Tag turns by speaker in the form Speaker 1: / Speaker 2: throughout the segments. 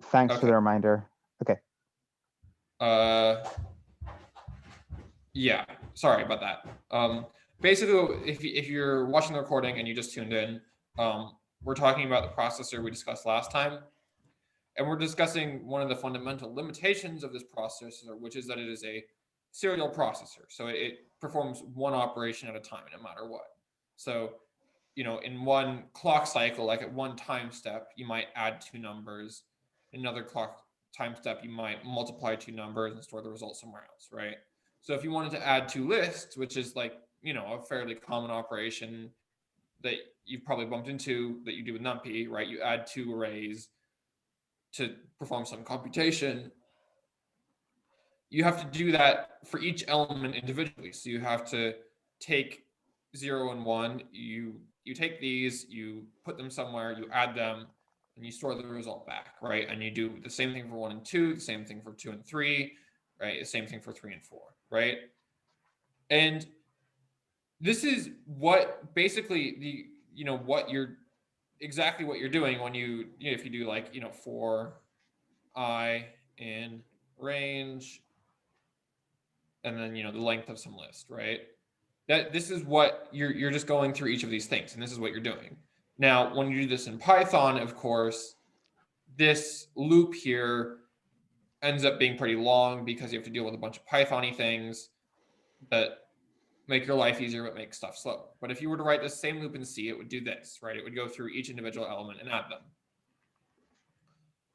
Speaker 1: Thanks for the reminder. Okay.
Speaker 2: Yeah, sorry about that. Basically, if you're watching the recording and you just tuned in, we're talking about the processor we discussed last time. And we're discussing one of the fundamental limitations of this processor, which is that it is a serial processor. So it performs one operation at a time, no matter what. So, in one clock cycle, like at one time step, you might add two numbers. In another clock time step, you might multiply two numbers and store the result somewhere else, right? So if you wanted to add two lists, which is like, a fairly common operation that you've probably bumped into that you do with NumPy, right? You add two arrays to perform some computation. You have to do that for each element individually. So you have to take 0 and 1, you take these, you put them somewhere, you add them, and you store the result back, right? And you do the same thing for 1 and 2, the same thing for 2 and 3, right? The same thing for 3 and 4, right? And this is what basically exactly what you're doing when if you do like, for I in range, and then, the length of some list, right? This is what you're just going through each of these things, and this is what you're doing. Now, when you do this in Python, of course, this loop here ends up being pretty long because you have to deal with a bunch of Python-y things that make your life easier but make stuff slow. But if you were to write the same loop in C, it would do this, right? It would go through each individual element and add them.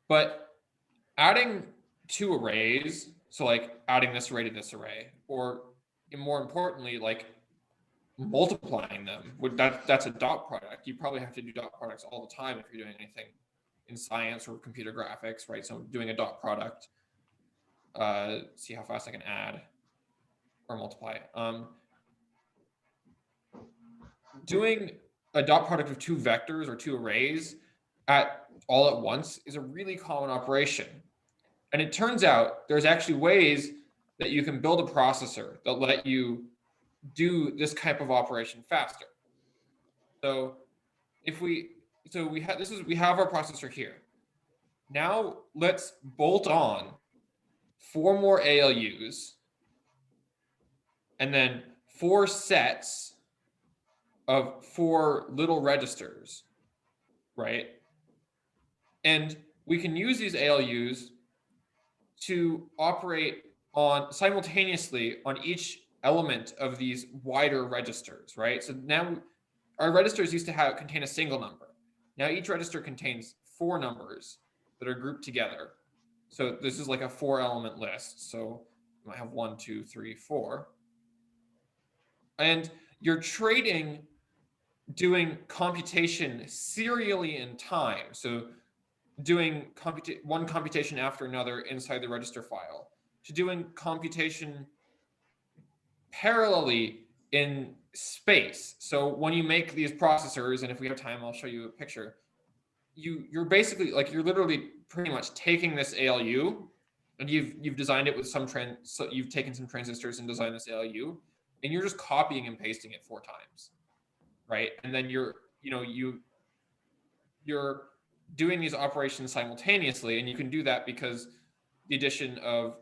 Speaker 2: But adding two arrays, so like adding this array to this array, or more importantly, like multiplying them, that's a dot product. You probably have to do dot products all the time if you're doing anything in science or computer graphics, right? So doing a dot product, see how fast I can add or multiply. Doing a dot product of two vectors or two arrays all at once is a really common operation. And it turns out there's actually ways that you can build a processor that let you do this type of operation faster. So we have our processor here. Now let's bolt on 4 more ALUs and then 4 sets of 4 little registers, right? And we can use these ALUs to operate simultaneously on each element of these wider registers, right? So now our registers used to contain a single number. Now each register contains 4 numbers that are grouped together. So this is like a 4-element list. So you might have 1, 2, 3, 4. And you're doing computation serially in time. So doing one computation after another inside the register file, to doing computation parallelly in space. So when you make these processors, and if we have time, I'll show you a picture, you're basically you're literally pretty much taking this ALU and you've designed it with so you've taken some transistors and designed this ALU, and you're just copying and pasting it 4 times, right? And then you're doing these operations simultaneously, and you can do that because the addition of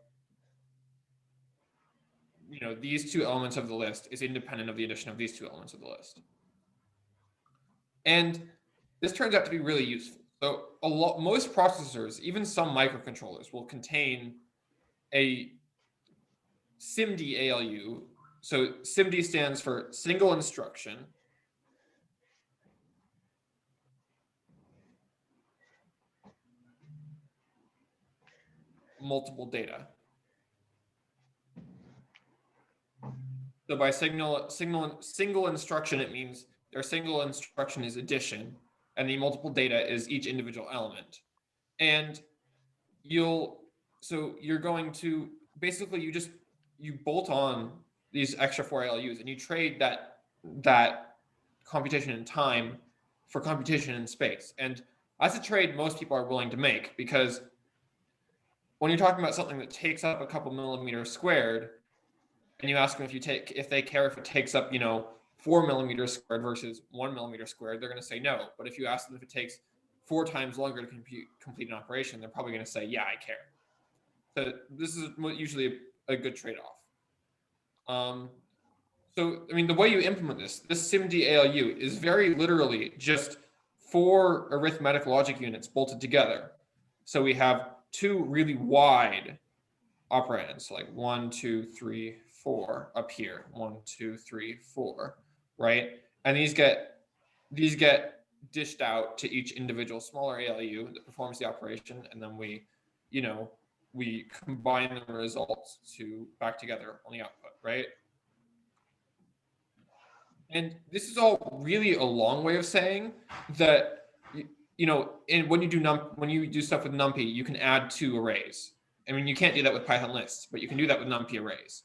Speaker 2: these 2 elements of the list is independent of the addition of these 2 elements of the list. And this turns out to be really useful. So most processors, even some microcontrollers, will contain a SIMD ALU. So SIMD stands for single instruction. Multiple data. So by single instruction, it means their single instruction is addition, and the multiple data is each individual element. And you're going to basically you bolt on these extra 4 ALUs, and you trade that computation in time for computation in space. And that's a trade most people are willing to make, because when you're talking about something that takes up a couple millimeters squared, and you ask them if they care if it takes up 4 millimeters squared versus 1 millimeter squared, they're going to say no. But if you ask them if it takes 4 times longer to complete an operation, they're probably going to say, yeah, I care. So this is usually a good trade-off. So, I mean, the way you implement this SIMD ALU is very literally just 4 arithmetic logic units bolted together. So we have 2 really wide operands, like 1, 2, 3, 4 up here, 1, 2, 3, 4, right? And these get dished out to each individual smaller ALU that performs the operation, and then we combine the results back together on the output, right? And this is all really a long way of saying that, when you do stuff with NumPy, you can add 2 arrays. I mean, you can't do that with Python lists, but you can do that with NumPy arrays.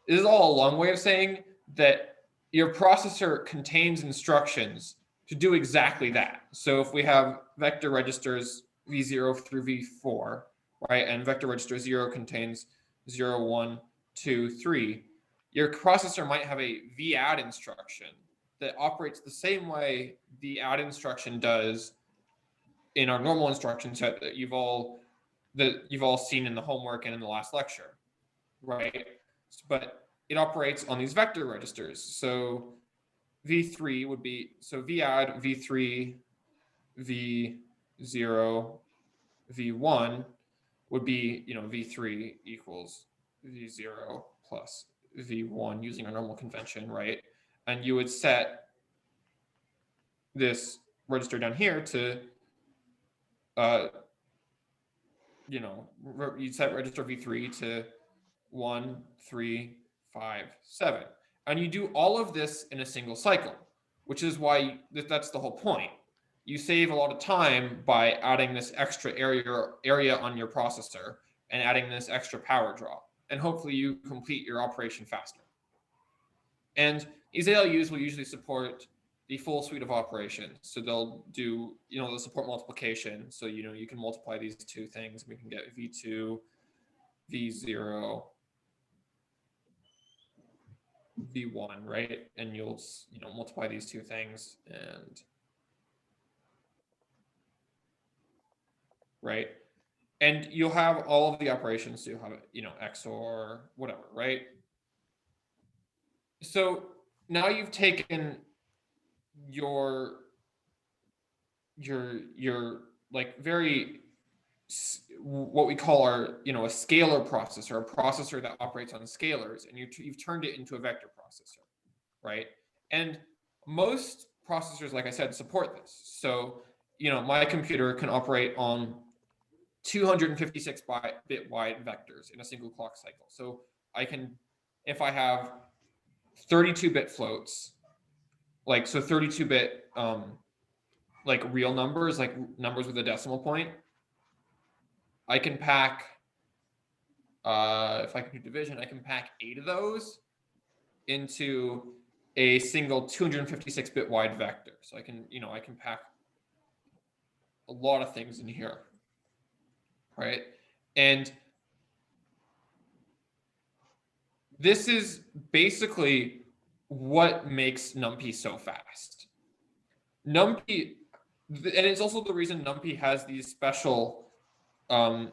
Speaker 2: This is all a long way of saying that your processor contains instructions to do exactly that. So if we have vector registers V0 through V4, right, and vector register 0 contains 0, 1, 2, 3, your processor might have a vadd instruction that operates the same way the add instruction does in our normal instruction set that you've all seen in the homework and in the last lecture, right? But it operates on these vector registers. So V3 would be, so vadd V3, V0, V1 would be, V3 equals V0 plus V1 using our normal convention, right? And you would set this register down here to, you'd set register V3 to 1, 3, 5, 7. And you do all of this in a single cycle, which is why that's the whole point. You save a lot of time by adding this extra area on your processor and adding this extra power draw. And hopefully you complete your operation faster. And these ALUs will usually support the full suite of operations. So they'll do, they'll support multiplication. So, you can multiply these 2 things. We can get V2, V0, V1, right? And you'll, multiply these 2 things and, right? And you'll have all of the operations. So you'll have, XOR, whatever, right? So now you've taken your like very, what we call our, a scalar processor, a processor that operates on scalars, and you've turned it into a vector processor, right? And most processors, like I said, support this. So, my computer can operate on 256-bit wide vectors in a single clock cycle. So I can, if I have 32-bit floats, like, so 32-bit, like real numbers, like numbers with a decimal point, I can pack, if I can do division, I can pack 8 of those into a single 256-bit wide vector. So I can, I can pack a lot of things in here, right? And this is basically what makes NumPy so fast. NumPy, and it's also the reason NumPy has these special data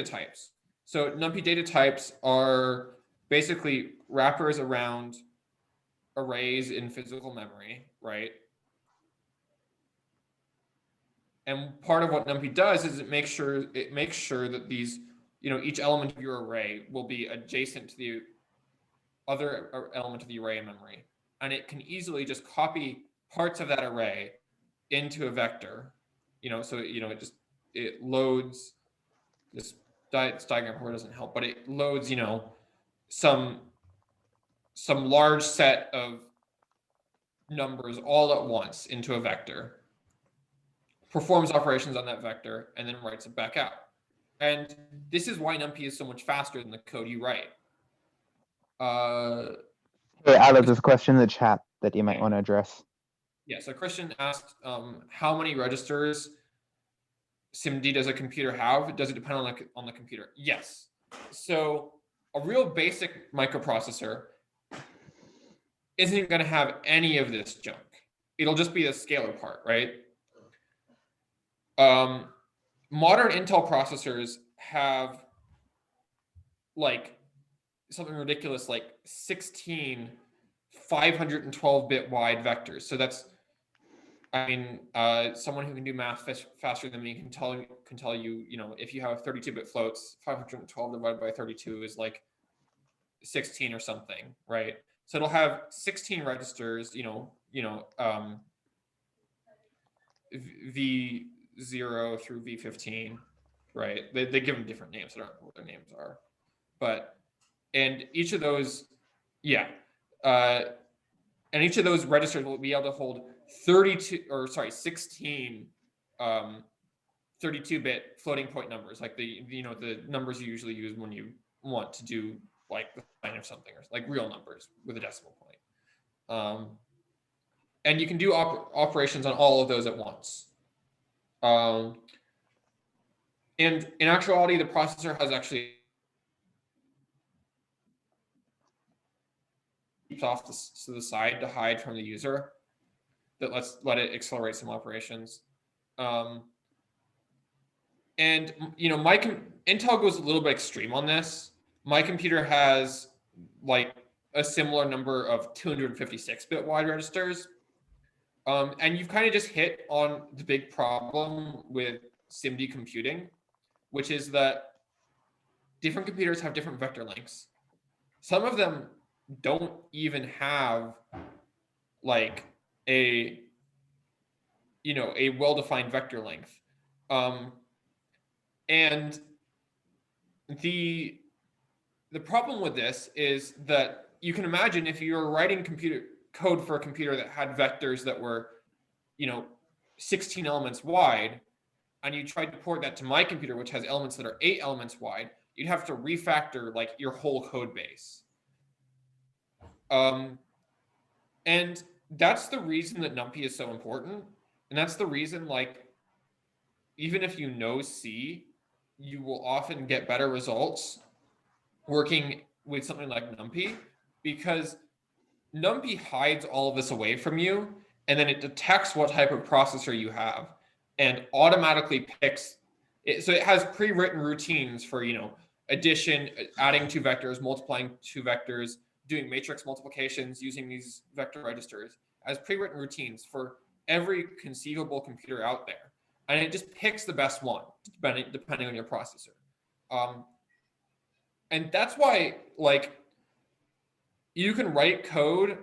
Speaker 2: types. So NumPy data types are basically wrappers around arrays in physical memory, right? And part of what NumPy does is it makes sure that these, each element of your array will be adjacent to the other element of the array in memory. And it can easily just copy parts of that array into a vector, so, it loads, this diagram here doesn't help, but it loads, some large set of numbers all at once into a vector, performs operations on that vector, and then writes it back out. And this is why NumPy is so much faster than the code you write.
Speaker 1: Hey, Alex, there's a question in the chat that you might want to address.
Speaker 2: Yeah, so Christian asked, how many registers SIMD does a computer have? Does it depend on the computer? Yes. So a real basic microprocessor isn't going to have any of this junk. it'll just be a scalar part, right? Modern Intel processors have like something ridiculous like 16 512-bit wide vectors. So that's, I mean, someone who can do math faster than me can tell you, if you have 32-bit floats, 512 divided by 32 is like 16 or something, right? So it'll have 16 registers, V0 through V15, right? They give them different names. I don't know what their names are, and each of those, and each of those registers will be able to hold 16 32-bit floating point numbers, like the numbers you usually use when you want to do like the sign of something, or like real numbers with a decimal point. And you can do operations on all of those at once. And in actuality, the processor has actually keeps off to the side to hide from the user, that let it accelerate some operations. And Intel goes a little bit extreme on this. My computer has like a similar number of 256-bit wide registers. And you've kind of just hit on the big problem with SIMD computing, which is that different computers have different vector lengths. Some of them don't even have like a well-defined vector length. And the problem with this is that you can imagine if you're writing computer code for a computer that had vectors that were 16 elements wide, and you tried to port that to my computer, which has elements that are 8 elements wide, you'd have to refactor like your whole code base. And that's the reason that NumPy is so important. And that's the reason, like, even if you know C, you will often get better results working with something like NumPy, because NumPy hides all of this away from you, and then it detects what type of processor you have and automatically picks it. So it has pre-written routines for, addition, adding 2 vectors, multiplying 2 vectors, doing matrix multiplications using these vector registers as pre-written routines for every conceivable computer out there. And it just picks the best one, depending on your processor. And that's why, like, you can write code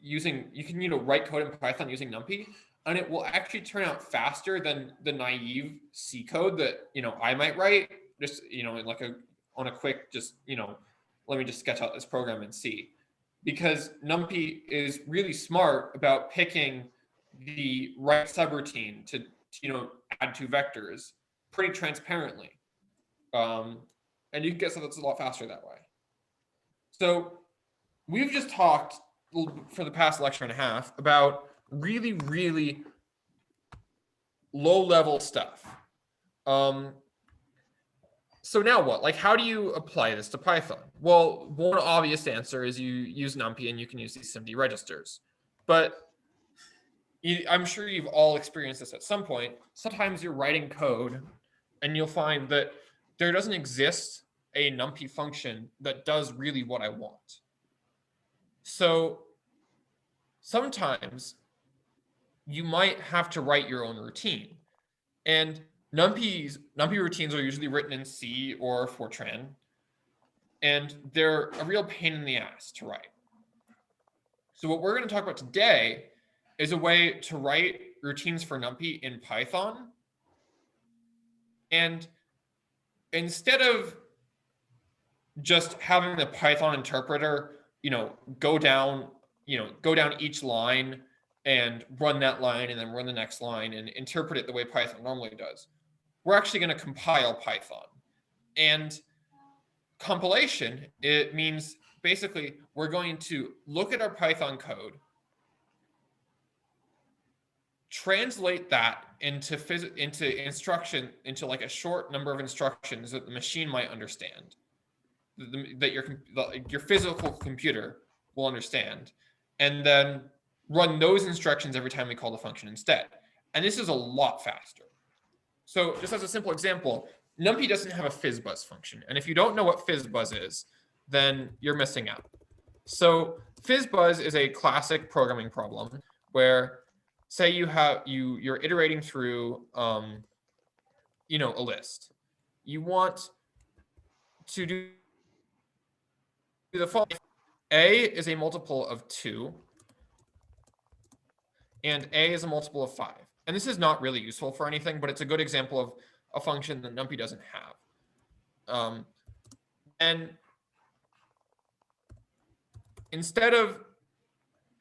Speaker 2: write code in Python using NumPy, and it will actually turn out faster than the naive C code that, I might write, just, on a quick, let me just sketch out this program in C. Because NumPy is really smart about picking the right subroutine to add 2 vectors pretty transparently. And you can get something that's a lot faster that way. So we've just talked for the past lecture and a half about really, really low-level stuff. So now what? Like, how do you apply this to Python? Well, one obvious answer is you use NumPy and you can use these SIMD registers. But I'm sure you've all experienced this at some point. Sometimes you're writing code and you'll find that there doesn't exist a NumPy function that does really what I want. So sometimes you might have to write your own routine. And NumPy routines are usually written in C or Fortran, and they're a real pain in the ass to write. So what we're going to talk about today is a way to write routines for NumPy in Python. And instead of just having the Python interpreter, go down each line and run that line and then run the next line and interpret it the way Python normally does, we're actually going to compile Python. And compilation, it means basically we're going to look at our Python code, translate that into like a short number of instructions that the machine might understand, that your physical computer will understand, and then run those instructions every time we call the function instead. And this is a lot faster. So just as a simple example, NumPy doesn't have a fizzbuzz function. And if you don't know what fizzbuzz is, then you're missing out. So fizzbuzz is a classic programming problem where, say you're iterating through a list. You want to do the following. A is a multiple of 2, and A is a multiple of 5. And this is not really useful for anything, but it's a good example of a function that NumPy doesn't have. And instead of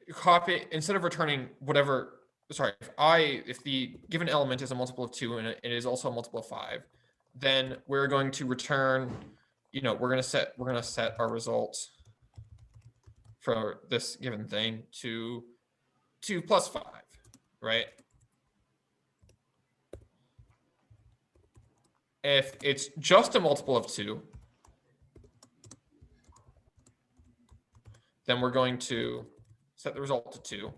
Speaker 2: returning whatever, if the given element is a multiple of 2 and it is also a multiple of 5, then we're going to return, we're going to set our result for this given thing to 2 plus 5, right? If it's just a multiple of 2, then we're going to set the result to 2.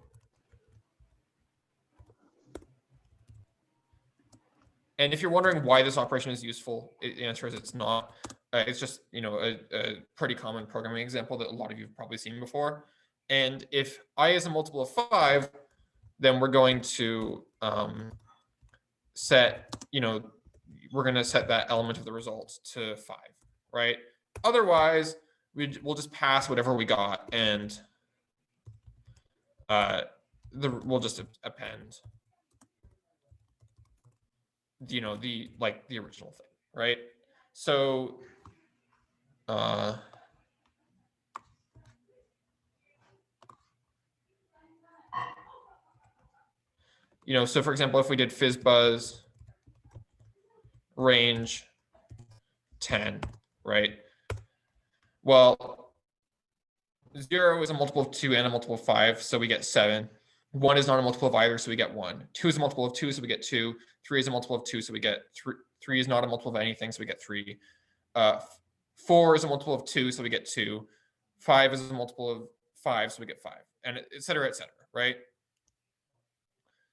Speaker 2: And if you're wondering why this operation is useful, the answer is it's not. It's just a pretty common programming example that a lot of you have probably seen before. And if I is a multiple of 5, then we're going to set that element of the result to 5, right? Otherwise, we'll just pass whatever we got, and we'll just append the original thing, right? So so for example, if we did fizzbuzz range 10, right? Well, 0 is a multiple of 2 and a multiple of 5, so we get 7. 1 is not a multiple of either, so we get 1. 2 is a multiple of 2, so we get 2. 3 is a multiple of 2, so we get 3. 3 is not a multiple of anything, so we get 3. 4 is a multiple of 2, so we get 2. 5 is a multiple of 5, so we get 5, and et cetera, right?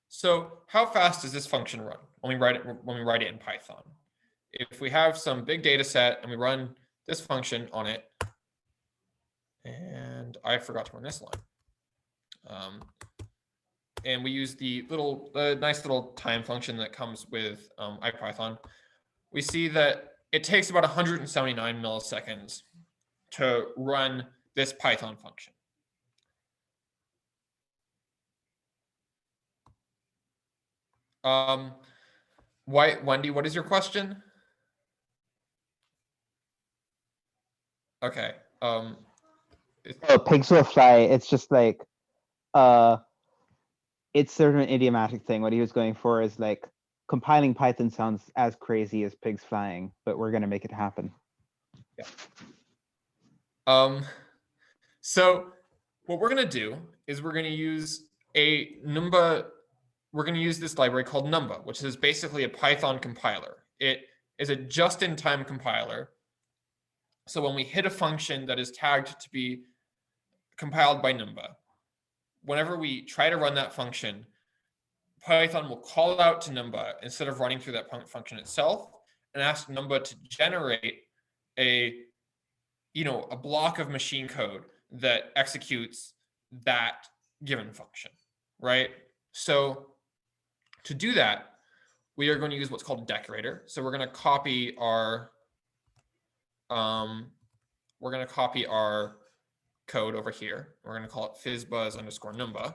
Speaker 2: So how fast does this function run when we write it in Python? If we have some big data set and we run this function on it, and I forgot to run this line, and we use the nice little time function that comes with IPython, we see that it takes about 179 milliseconds to run this Python function. Wendy, what is your question? Okay.
Speaker 1: Pigs will fly. It's just like, it's sort of an idiomatic thing. What he was going for is like compiling Python sounds as crazy as pigs flying, but we're going to make it happen.
Speaker 2: Yeah. So what we're going to do is we're going to use a Numba. We're going to use this library called Numba, which is basically a Python compiler. It is a just-in-time compiler. So when we hit a function that is tagged to be compiled by Numba, whenever we try to run that function, Python will call out to Numba instead of running through that function itself, and ask Numba to generate a block of machine code that executes that given function, right? So to do that, we are going to use what's called a decorator. So we're going to copy our code over here. We're going to call it fizzbuzz_numba.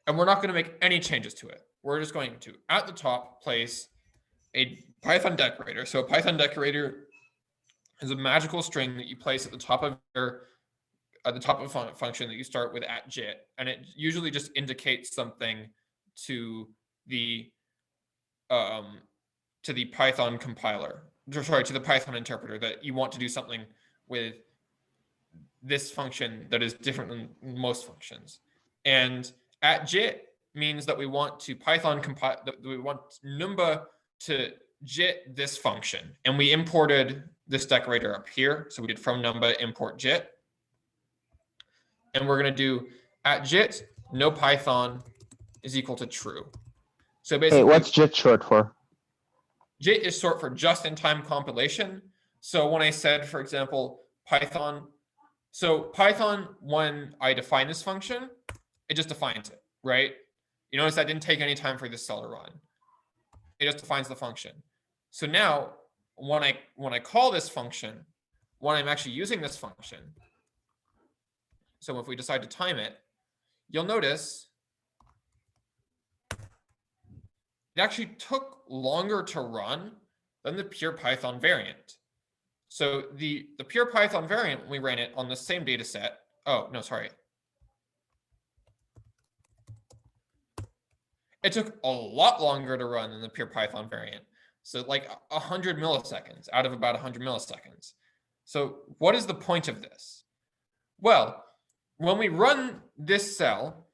Speaker 2: And we're not going to make any changes to it. We're just going to, at the top, place a Python decorator. So a Python decorator is a magical string that you place at the top of a function that you start with @jit, and it usually just indicates something to the Python compiler, to the Python interpreter, that you want to do something with this function that is different than most functions. And @jit means that we want to we want Numba to JIT this function, and we imported this decorator up here. So we did from Numba import JIT. And we're going to do at JIT, no Python is equal to true. So basically,
Speaker 1: Hey, what's JIT short for?
Speaker 2: JIT is short for just-in-time compilation. So when I said, for example, Python, when I define this function, it just defines it, right? You notice that didn't take any time for this cell to run. It just defines the function. So now when I call this function, when I'm actually using this function, so if we decide to time it, you'll notice it actually took longer to run than the pure Python variant. So the pure Python variant, when we ran it on the same data set, oh, no, sorry. It took a lot longer to run than the pure Python variant. So like 100 milliseconds out of about 100 milliseconds. So what is the point of this? Well, when we run this cell,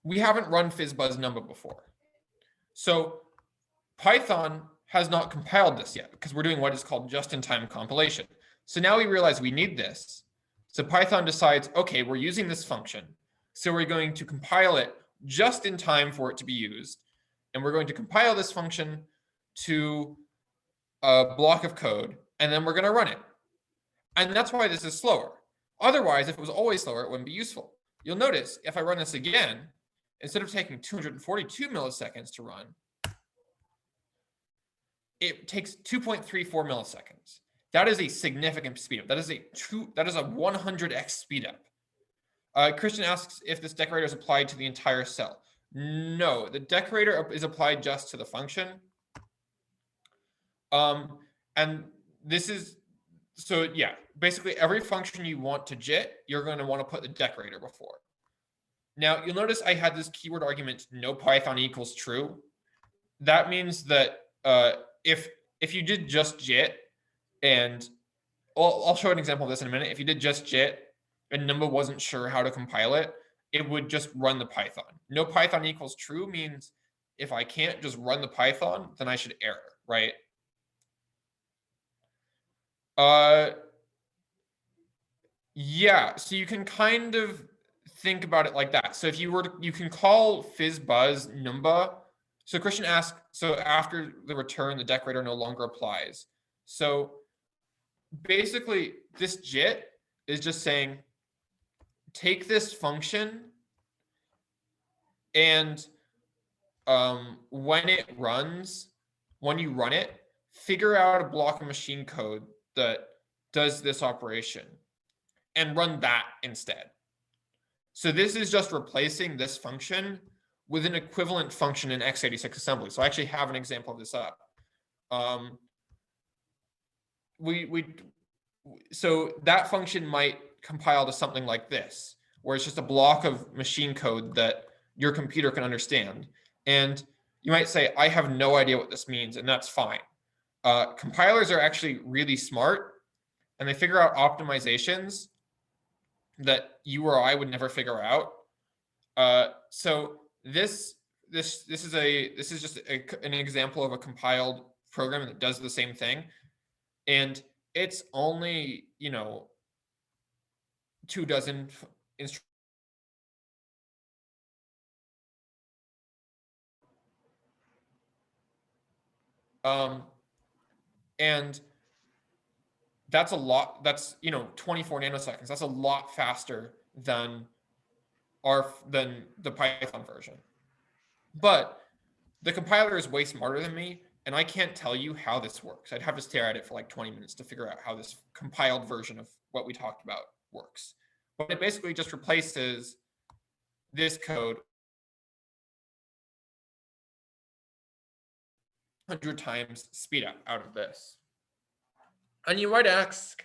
Speaker 2: we haven't run PhysBuzz Numba before. So Python has not compiled this yet because we're doing what is called just-in-time compilation. So now we realize we need this. So Python decides, okay, we're using this function. So we're going to compile it just in time for it to be used. And we're going to compile this function to a block of code, and then we're going to run it. And that's why this is slower. Otherwise, if it was always slower, it wouldn't be useful. You'll notice if I run this again, instead of taking 242 milliseconds to run, it takes 2.34 milliseconds. That is a significant speedup. That is a 100x speedup. Christian asks if this decorator is applied to the entire cell. No, the decorator is applied just to the function. And this is, so yeah, basically every function you want to JIT, you're going to want to put the decorator before. Now, you'll notice I had this keyword argument, no Python equals true. That means that if you did just JIT, and I'll show an example of this in a minute. If you did just JIT and Numba wasn't sure how to compile it, it would just run the Python. No Python equals true means if I can't just run the Python, then I should error, right? Yeah, so you can kind of think about it like that. So if you can call PhysBuzz Numba. So Christian asks, so after the return, the decorator no longer applies. So basically this JIT is just saying, take this function and when you run it, figure out a block of machine code that does this operation and run that instead. So this is just replacing this function with an equivalent function in x86 assembly. So I actually have an example of this up. So that function might compile to something like this, where it's just a block of machine code that your computer can understand. And you might say, I have no idea what this means, and that's fine. Compilers are actually really smart, and they figure out optimizations that you or I would never figure out. So this is just an example of a compiled program that does the same thing, and it's only 24 instructions. And that's a lot. That's 24 nanoseconds. That's a lot faster than the Python version. But the compiler is way smarter than me, and I can't tell you how this works. I'd have to stare at it for like 20 minutes to figure out how this compiled version of what we talked about works. But it basically just replaces this code 100 times speed up out of this. And you might ask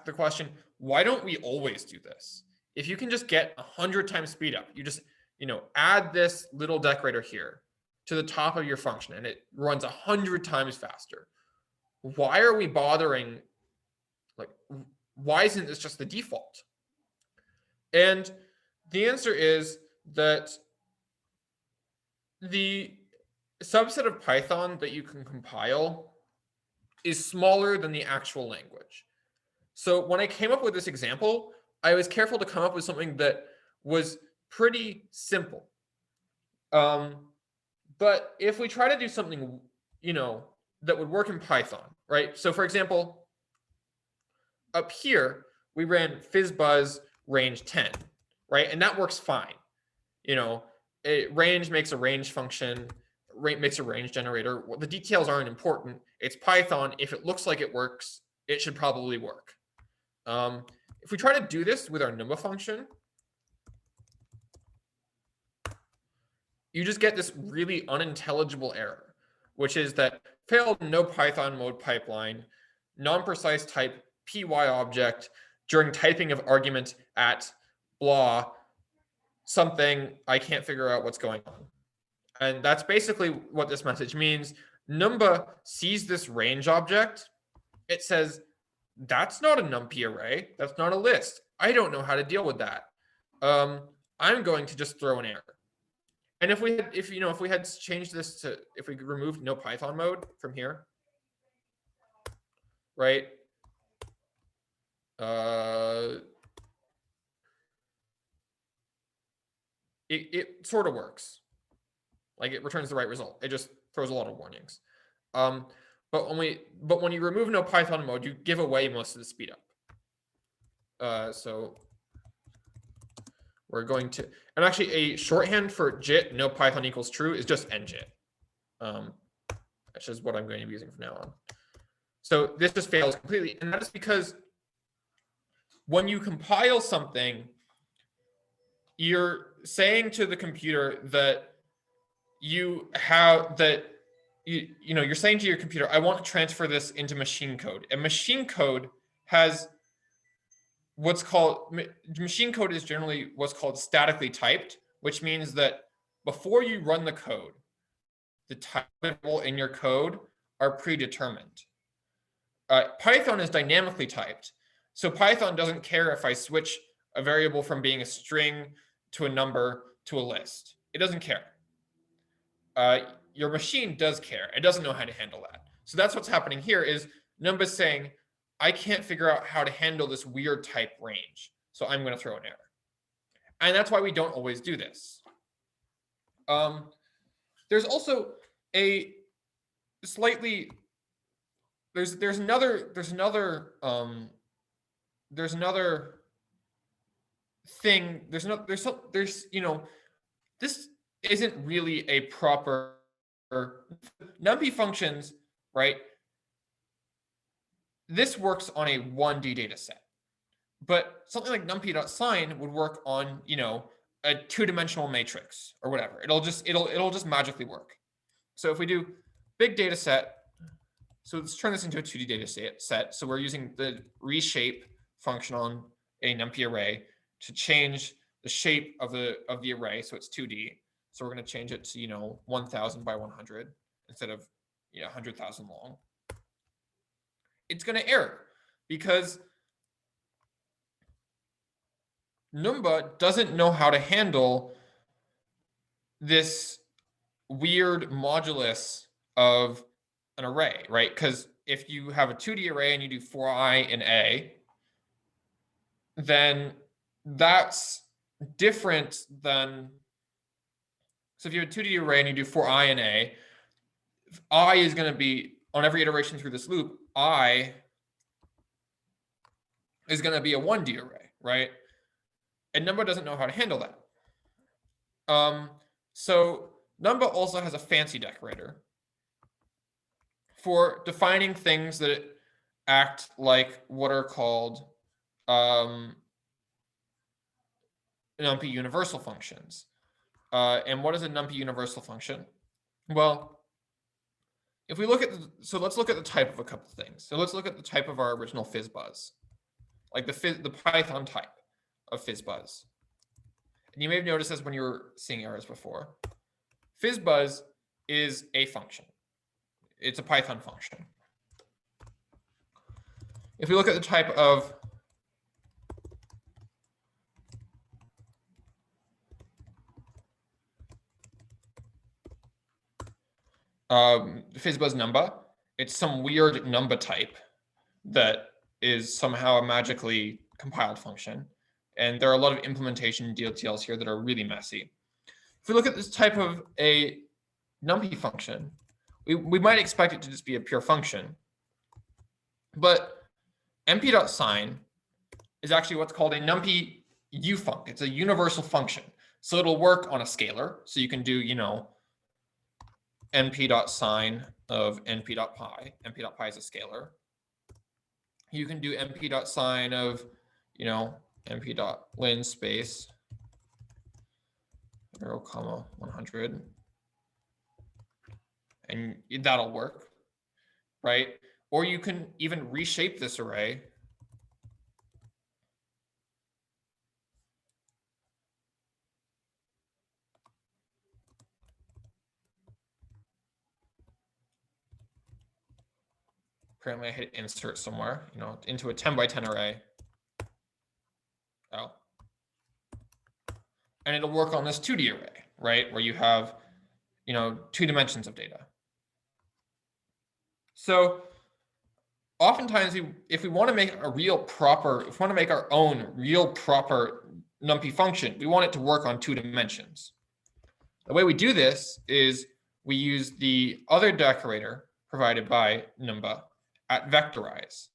Speaker 2: the question, why don't we always do this? If you can just get 100 times speed up, you just add this little decorator here to the top of your function and it runs 100 times faster. Why are we bothering? Like, why isn't this just the default? And the answer is that the subset of Python that you can compile is smaller than the actual language. So when I came up with this example, I was careful to come up with something that was pretty simple. But if we try to do something, that would work in Python, right? So for example, up here, we ran fizzbuzz range 10, right? And that works fine. Range makes a range function, makes a range generator. Well, the details aren't important. It's Python. If it looks like it works, it should probably work. If we try to do this with our Numba function, you just get this really unintelligible error, which is that failed no Python mode pipeline, non-precise type py object during typing of argument at blah, something, I can't figure out what's going on. And that's basically what this message means. Numba sees this range object. It says, that's not a numpy array. That's not a list. I don't know how to deal with that. I'm going to just throw an error. And if we had changed this to, if we removed no Python mode from here, right? It sort of works. Like, it returns the right result. It just throws a lot of warnings. But when you remove no Python mode, you give away most of the speed up. So we're going to, and actually a shorthand for JIT no Python equals true is just njit. That's just what I'm going to be using from now on. So this just fails completely, and that is because when you compile something, you're saying to the computer that you're saying to your computer, I want to transfer this into machine code. And machine code has machine code is generally what's called statically typed, which means that before you run the code, the type in your code are predetermined. Python is dynamically typed. So Python doesn't care if I switch a variable from being a string to a number to a list. It doesn't care. Your machine does care. It doesn't know how to handle that. So that's what's happening here is Numba saying, I can't figure out how to handle this weird type range. So I'm going to throw an error. And that's why we don't always do this. There's also a slightly, there's another thing, this isn't really a proper numpy functions, right? This works on a 1D data set, but something like numpy.sign would work on, a 2-dimensional matrix or whatever. It'll just magically work. So if we do big data set, so let's turn this into a 2D data set. So we're using the reshape function on a numpy array to change the shape of the array, so it's 2D. So we're going to change it to 1,000 by 100 instead of 100,000 long. It's going to error because Numba doesn't know how to handle this weird modulus of an array, right? Because if you have a 2D array and you do 4i in A, then that's different than, so if you have a 2D array and you do 4i in A, I is going to be, on every iteration through this loop, I is going to be a 1D array, right? And Numba doesn't know how to handle that. So Numba also has a fancy decorator for defining things that act like what are called NumPy universal functions. And what is a NumPy universal function? Well, if we look at so let's look at the type of a couple of things. So let's look at the type of our original fizzbuzz, like the Python type of fizzbuzz. And you may have noticed this when you were seeing errors before. Fizzbuzz is a function. It's a Python function. If we look at the type of fizzbuzz Numba, it's some weird Numba type that is somehow a magically compiled function. And there are a lot of implementation details here that are really messy. If we look at this type of a NumPy function, we might expect it to just be a pure function. But np.sign is actually what's called a NumPy ufunc. It's a universal function. So it'll work on a scalar. So you can do, np.sign of np.pi. np.pi is a scalar. You can do np.sign of, np.lin space 0, 100. And that'll work, right? Or you can even reshape this array Apparently I hit insert somewhere, into a 10 by 10 array. Oh. And it'll work on this 2D array, right? Where you have, 2 dimensions of data. So oftentimes if we want to make our own real proper NumPy function, we want it to work on 2 dimensions. The way we do this is we use the other decorator provided by Numba at vectorize.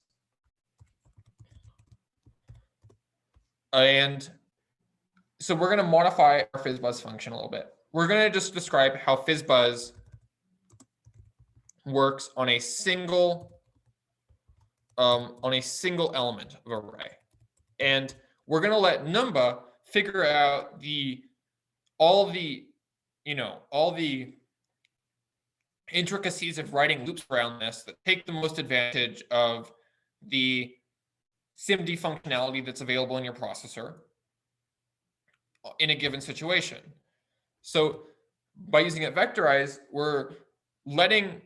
Speaker 2: And so we're going to modify our FizzBuzz function a little bit. We're going to just describe how FizzBuzz works on a single element of array. And we're going to let Numba figure out all the intricacies of writing loops around this that take the most advantage of the SIMD functionality that's available in your processor in a given situation. So by using it vectorize, we're letting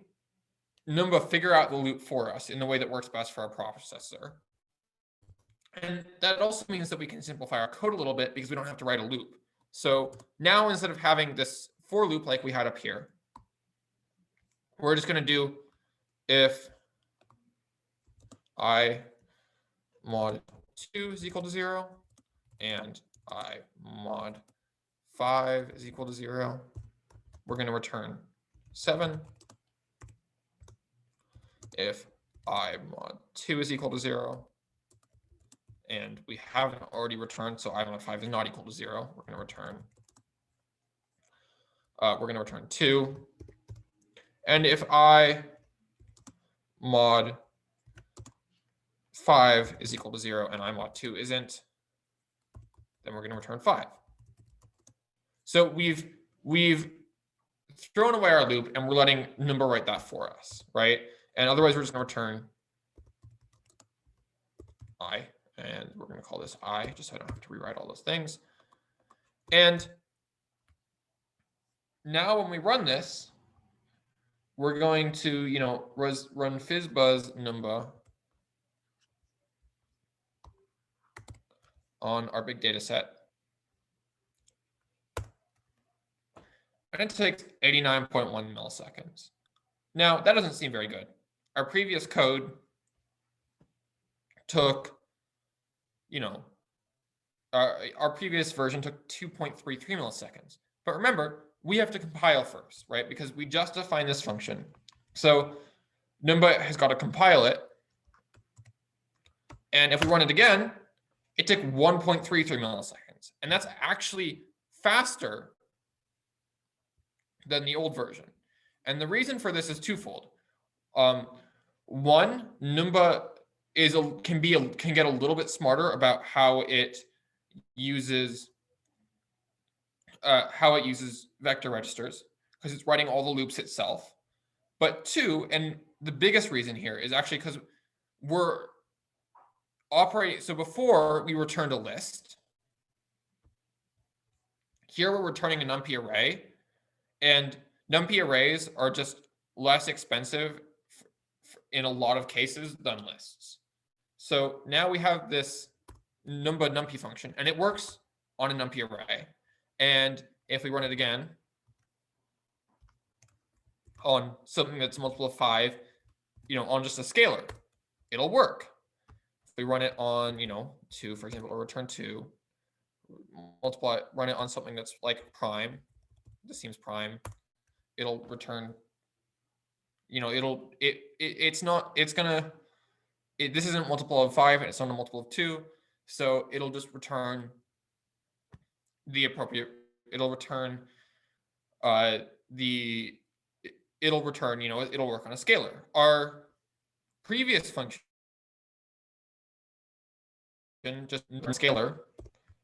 Speaker 2: Numba figure out the loop for us in the way that works best for our processor. And that also means that we can simplify our code a little bit because we don't have to write a loop. So now instead of having this for loop like we had up here, we're just going to do if I mod 2 is equal to 0 and I mod 5 is equal to 0. We're going to return 7. If I mod 2 is equal to 0, and we haven't already returned, so I mod 5 is not equal to 0, we're going to return 2. And if I mod 5 is equal to 0 and I mod 2 isn't, then we're going to return 5. So we've thrown away our loop and we're letting Numba write that for us, right? And otherwise we're just going to return I, and we're going to call this I, just so I don't have to rewrite all those things. And now when we run this, we're going to, run FizzBuzz Numba on our big data set. And it takes 89.1 milliseconds. Now, that doesn't seem very good. Our previous code took, our previous version took 2.33 milliseconds. But remember, we have to compile first, right? Because we just defined this function. So Numba has got to compile it. And if we run it again, it took 1.33 milliseconds. And that's actually faster than the old version. And the reason for this is twofold. One, Numba can get a little bit smarter about how it uses vector registers because it's writing all the loops itself. But two, and the biggest reason here is actually because we're operating. So before we returned a list. Here we're returning a NumPy array, and NumPy arrays are just less expensive in a lot of cases than lists. So now we have this Numba NumPy function, and it works on a NumPy array. And if we run it again on something that's a multiple of 5, on just a scalar, it'll work. If we run it on, 2, for example, it'll return 2. run it on something that's like prime. This seems prime. It'll return, this isn't multiple of 5 and it's not a multiple of 2. So it'll just return the appropriate, it'll return, it'll work on a scalar. Our previous function, just scalar,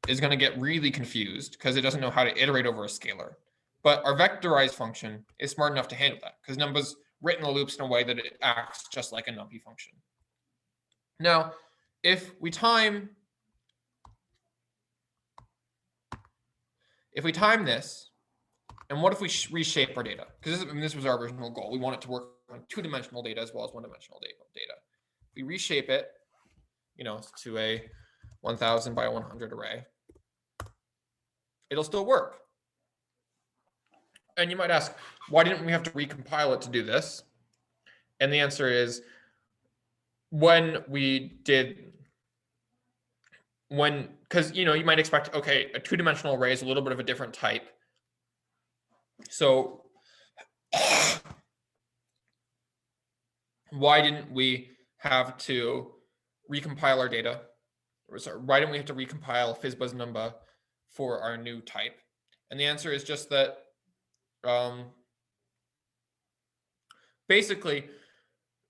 Speaker 2: is going to get really confused because it doesn't know how to iterate over a scalar. But our vectorized function is smart enough to handle that because Numba's written the loops in a way that it acts just like a NumPy function. Now, if we time this, and what if we reshape our data? Because this was our original goal. We want it to work on 2-dimensional data as well as 1-dimensional data. If we reshape it, to a 1000 by 100 array, it'll still work. And you might ask, why didn't we have to recompile it to do this? And the answer is, because you might expect, okay, a 2-dimensional array is a little bit of a different type. So why didn't we have to recompile our data? Sorry, why didn't we have to recompile FizzBuzz Numba for our new type? And the answer is just that basically,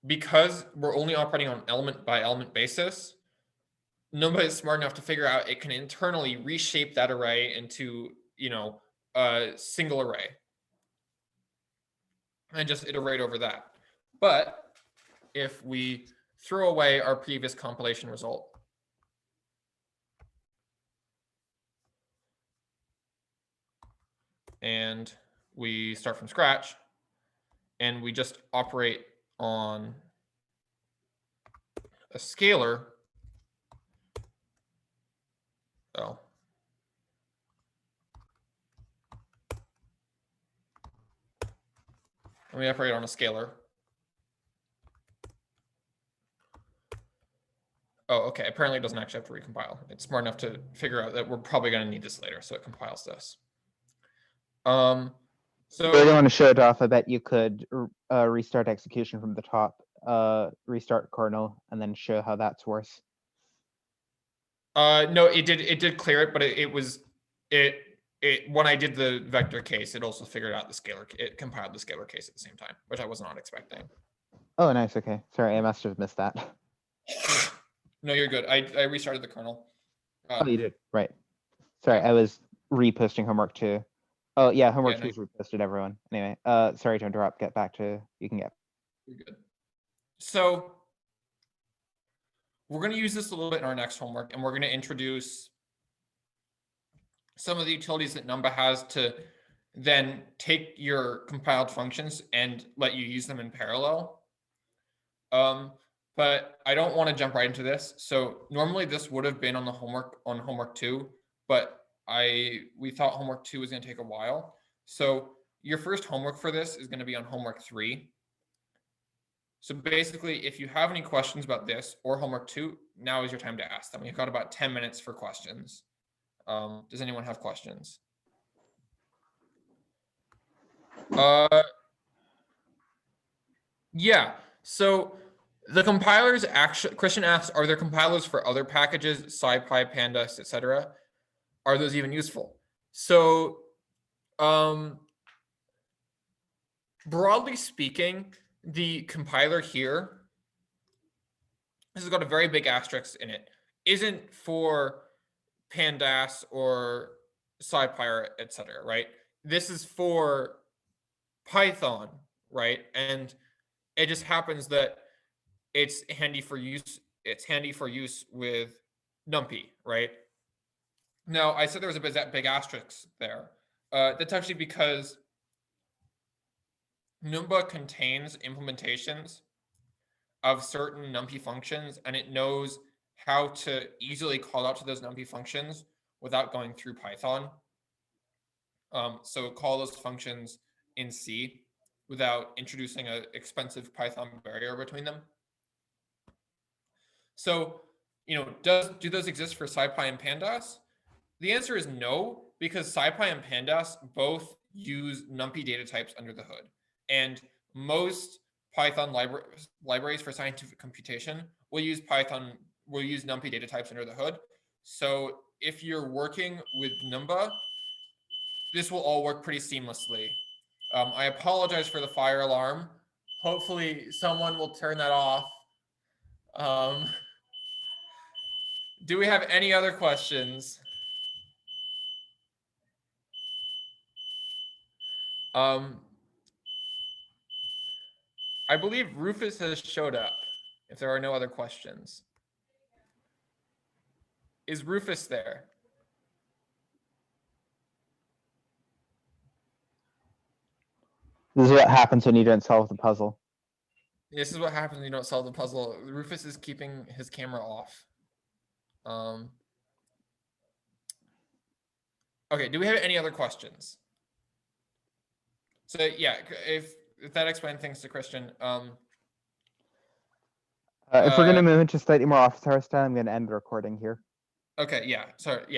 Speaker 2: because we're only operating on element by element basis, Numba is smart enough to figure out it can internally reshape that array into, a single array and just iterate over that. But if we throw away our previous compilation result, and we start from scratch, and we just operate on a scalar, and we operate on a scalar. Oh, okay. Apparently it doesn't actually have to recompile. It's smart enough to figure out that we're probably going to need this later, so it compiles this. So
Speaker 1: if you really want to show it off, I bet you could restart execution from the top, restart kernel, and then show how that's worse.
Speaker 2: No, it did clear it, but when I did the vector case, it also figured out the scalar. It compiled the scalar case at the same time, which I was not expecting.
Speaker 1: Oh, nice. Okay, sorry, I must have missed that.
Speaker 2: No, you're good. I restarted the kernel.
Speaker 1: Oh, you did, right? Sorry, I was reposting homework 2. Oh yeah, homework 2 is reposted, everyone. Anyway, sorry to interrupt. Get back to you can get.
Speaker 2: You're good. So we're going to use this a little bit in our next homework, and we're going to introduce some of the utilities that Numba has to then take your compiled functions and let you use them in parallel. But I don't want to jump right into this. So normally this would have been on homework 2, but we thought homework 2 was going to take a while. So your first homework for this is going to be on homework 3. So basically, if you have any questions about this or homework 2, now is your time to ask them. We've got about 10 minutes for questions. Does anyone have questions? Yeah. So the compilers actually, Christian asks, are there compilers for other packages, SciPy, Pandas, etc.? Are those even useful? So broadly speaking, the compiler here, this has got a very big asterisk in it, isn't for Pandas or SciPy, etc., right? This is for Python, right? And it just happens that it's handy for use. It's handy for use with NumPy, right? Now, I said there was a big asterisk there. That's actually because Numba contains implementations of certain NumPy functions, and it knows how to easily call out to those NumPy functions without going through Python. So call those functions in C without introducing an expensive Python barrier between them. So, do those exist for SciPy and Pandas? The answer is no, because SciPy and Pandas both use NumPy data types under the hood. And most Python libraries for scientific computation will use NumPy data types under the hood. So if you're working with Numba, this will all work pretty seamlessly. I apologize for the fire alarm. Hopefully someone will turn that off. Do we have any other questions? I believe Rufus has showed up, if there are no other questions. Is Rufus there?
Speaker 1: This is what happens when you don't solve the puzzle.
Speaker 2: This is what happens when you don't solve the puzzle. Rufus is keeping his camera off. Okay, do we have any other questions? So yeah, if that explains things to Christian.
Speaker 1: If we're going to move into slightly more office hour style, I'm going to end the recording here.
Speaker 2: Okay, yeah. Sorry, yeah.